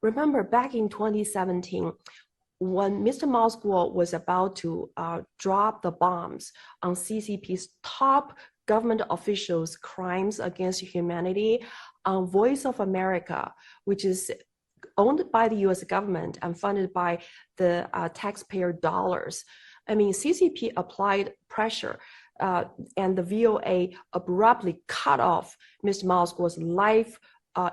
remember back in 2017, when Mr. Moskwa was about to drop the bombs on CCP's top government officials' crimes against humanity, on Voice of America, which is owned by the US government and funded by the taxpayer dollars. I mean, CCP applied pressure and the VOA abruptly cut off Mr. Moskwa's live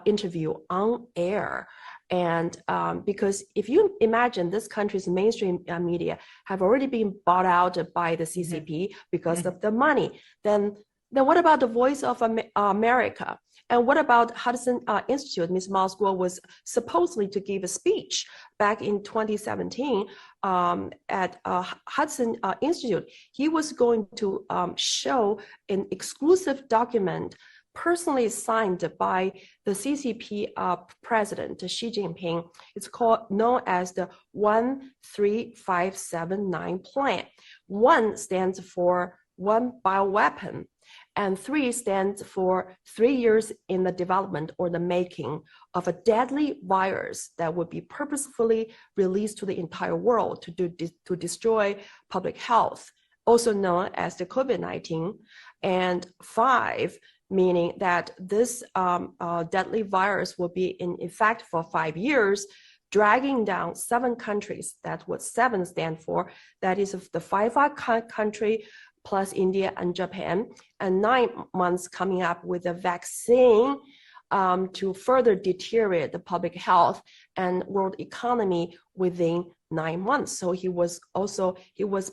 interview on air. And because if you imagine this country's mainstream media have already been bought out by the CCP because of the money, then what about the Voice of America? And what about Hudson Institute? Ms. Moskwa was supposedly to give a speech back in 2017 at Hudson Institute. He was going to show an exclusive document personally signed by the CCP president, Xi Jinping. It's known as the 13579 plan. 1 stands for one bioweapon, and 3 stands for 3 years in the development or the making of a deadly virus that would be purposefully released to the entire world to destroy public health, also known as the COVID-19. And 5, meaning that this deadly virus will be in effect for 5 years, dragging down 7 countries. That's what 7 stand for. That is the 5 country plus India and Japan, and 9 months coming up with a vaccine to further deteriorate the public health and world economy within 9 months. So he was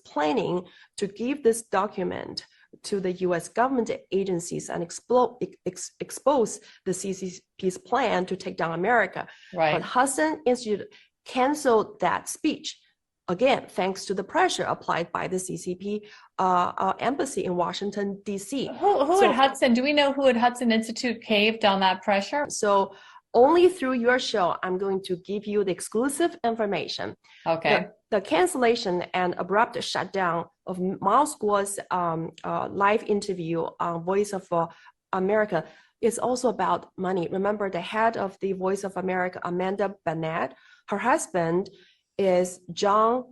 planning to give this document to the US government agencies and expose the CCP's plan to take down America. Right. But Hudson Institute canceled that speech. Again, thanks to the pressure applied by the CCP embassy in Washington, D.C. Who at Hudson, do we know who at Hudson Institute caved on that pressure? So only through your show, I'm going to give you the exclusive information. Okay. The cancellation and abrupt shutdown of Moskwa's live interview on Voice of America is also about money. Remember, the head of the Voice of America, Amanda Bennett, her husband is John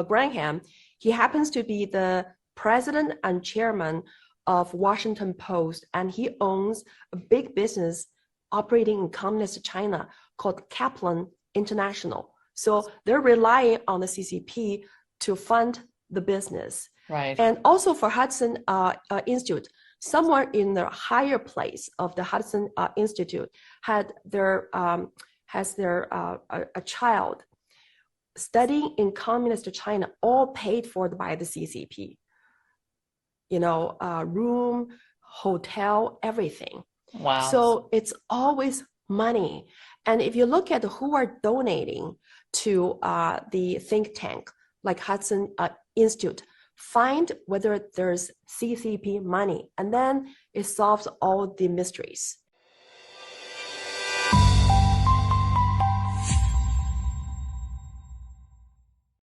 Granham. He happens to be the president and chairman of Washington Post, and he owns a big business operating in communist China called Kaplan International. So they're relying on the CCP to fund the business. Right. And also for Hudson Institute, somewhere in the higher place of the Hudson Institute has their a child studying in communist China, all paid for by the CCP. You know, room, hotel, everything. Wow. So it's always money. And if you look at who are donating to the think tank, like Hudson Institute, find whether there's CCP money, and then it solves all the mysteries.